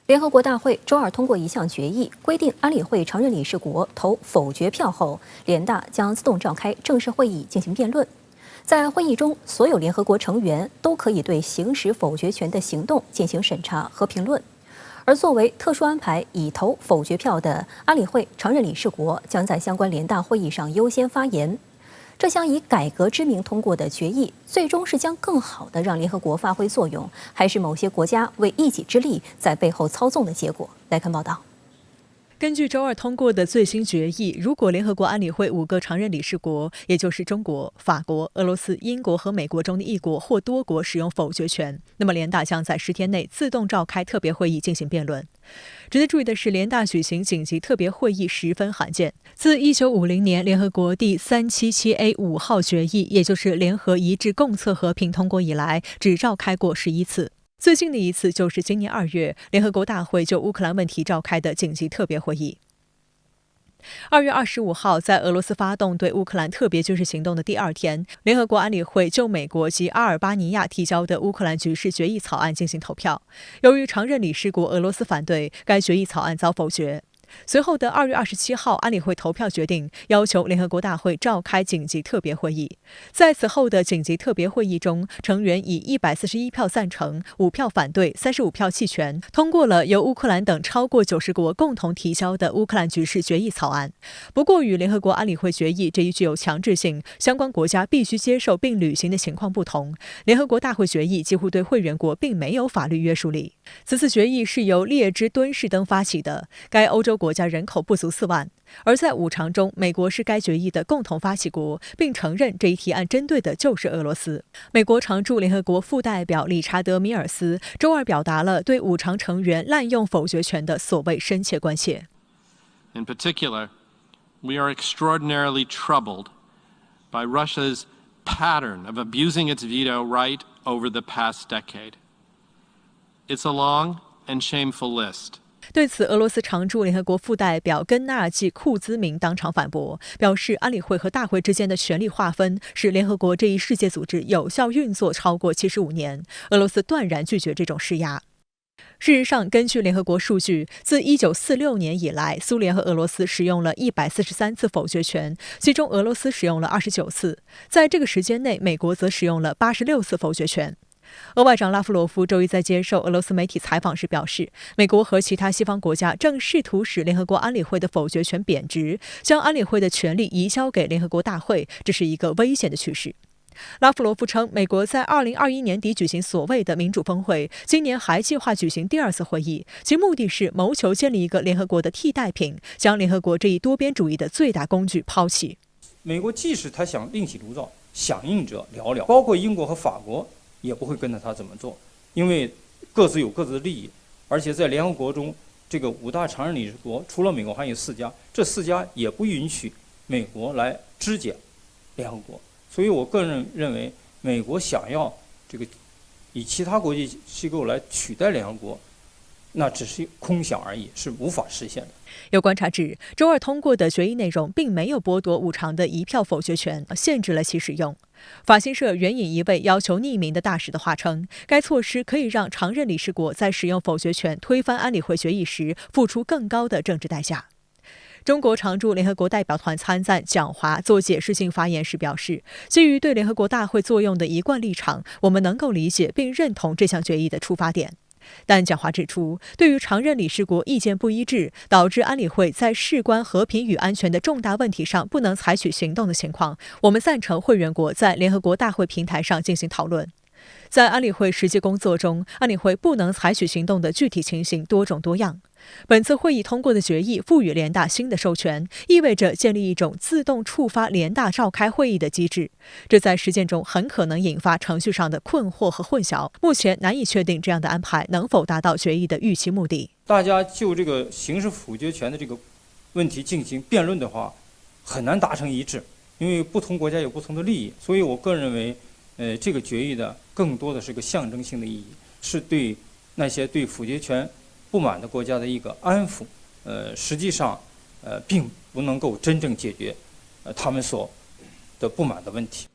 联合国大会周二通过一项决议，规定安理会常任理事国投否决票后，联大将自动召开正式会议进行辩论。在会议中，所有联合国成员都可以对行使否决权的行动进行审查和评论。而作为特殊安排已投否决票的安理会常任理事国，将在相关联大会议上优先发言。这项以改革之名通过的决议，最终是将更好地让联合国发挥作用，还是某些国家为一己之利在背后操纵的结果？来看报道。根据周二通过的最新决议，如果联合国安理会5个常任理事国，也就是中国、法国、俄罗斯、英国和美国中的一国或多国使用否决权，那么联大将在10天内自动召开特别会议进行辩论。值得注意的是，联大举行紧急特别会议十分罕见。自1950年联合国第377A5号决议，也就是联合一致共策和平通过以来，只召开过11次。最近的一次就是今年2月，联合国大会就乌克兰问题召开的紧急特别会议。2月25号，在俄罗斯发动对乌克兰特别军事行动的第2天，联合国安理会就美国及阿尔巴尼亚提交的乌克兰局势决议草案进行投票。由于常任理事国俄罗斯反对，该决议草案遭否决。随后的2月27号，安理会投票决定要求联合国大会召开紧急特别会议。在此后的紧急特别会议中，成员以141票赞成、5票反对、35票弃权，通过了由乌克兰等超过90国共同提交的乌克兰局势决议草案。不过，与联合国安理会决议这一具有强制性、相关国家必须接受并履行的情况不同，联合国大会决议几乎对会员国并没有法律约束力。此次决议是由列支敦士登发起的，该欧洲国家人口不足4万，而在5常中，美国是该决议的共同发起国，并承认这一提案针对的就是俄罗斯。美国常驻联合国副代表理查德·米尔斯周二表达了对5常成员滥用否决权的所谓深切关切。In particular, we are extraordinarily troubled by Russia's pattern of abusing its veto right over the past decade. It's a long and shameful list.对此，俄罗斯常驻联合国副代表根纳季·库兹明当场反驳，表示安理会和大会之间的权力划分使联合国这一世界组织有效运作超过75年，俄罗斯断然拒绝这种施压。事实上，根据联合国数据，自1946年以来，苏联和俄罗斯使用了143次否决权，其中俄罗斯使用了29次。在这个时间内，美国则使用了86次否决权。俄外长拉夫罗夫周一在接受俄罗斯媒体采访时表示，美国和其他西方国家正试图使联合国安理会的否决权贬值，将安理会的权力移交给联合国大会，这是一个危险的趋势。拉夫罗夫称，美国在2021年底举行所谓的民主峰会，今年还计划举行第2次会议，其目的是谋求建立一个联合国的替代品，将联合国这一多边主义的最大工具抛弃。美国即使他想另起炉灶，响应者寥寥，包括英国和法国也不会跟着他怎么做，因为各自有各自的利益，而且在联合国中，这个5大常任理事国除了美国还有4家，这4家也不允许美国来肢解联合国。所以我个人认为，美国想要这个以其他国际机构来取代联合国，那只是空想而已，是无法实现的。有观察指，周二通过的决议内容并没有剥夺5常的1票否决权，限制了其使用。法新社援引一位要求匿名的大使的话称，该措施可以让常任理事国在使用否决权推翻安理会决议时付出更高的政治代价。中国常驻联合国代表团参赞蒋华做解释性发言时表示，基于对联合国大会作用的一贯立场，我们能够理解并认同这项决议的出发点。但蒋华指出，对于常任理事国意见不一致，导致安理会在事关和平与安全的重大问题上不能采取行动的情况，我们赞成会员国在联合国大会平台上进行讨论。在安理会实际工作中，安理会不能采取行动的具体情形多种多样。本次会议通过的决议赋予联大新的授权，意味着建立一种自动触发联大召开会议的机制，这在实践中很可能引发程序上的困惑和混淆。目前难以确定这样的安排能否达到决议的预期目的。大家就这个行使否决权的这个问题进行辩论的话，很难达成一致，因为不同国家有不同的利益。所以我个人认为，这个决议的更多的是个象征性的意义，是对那些对否决权不满的国家的一个安抚，实际上，并不能够真正解决他们所的不满的问题。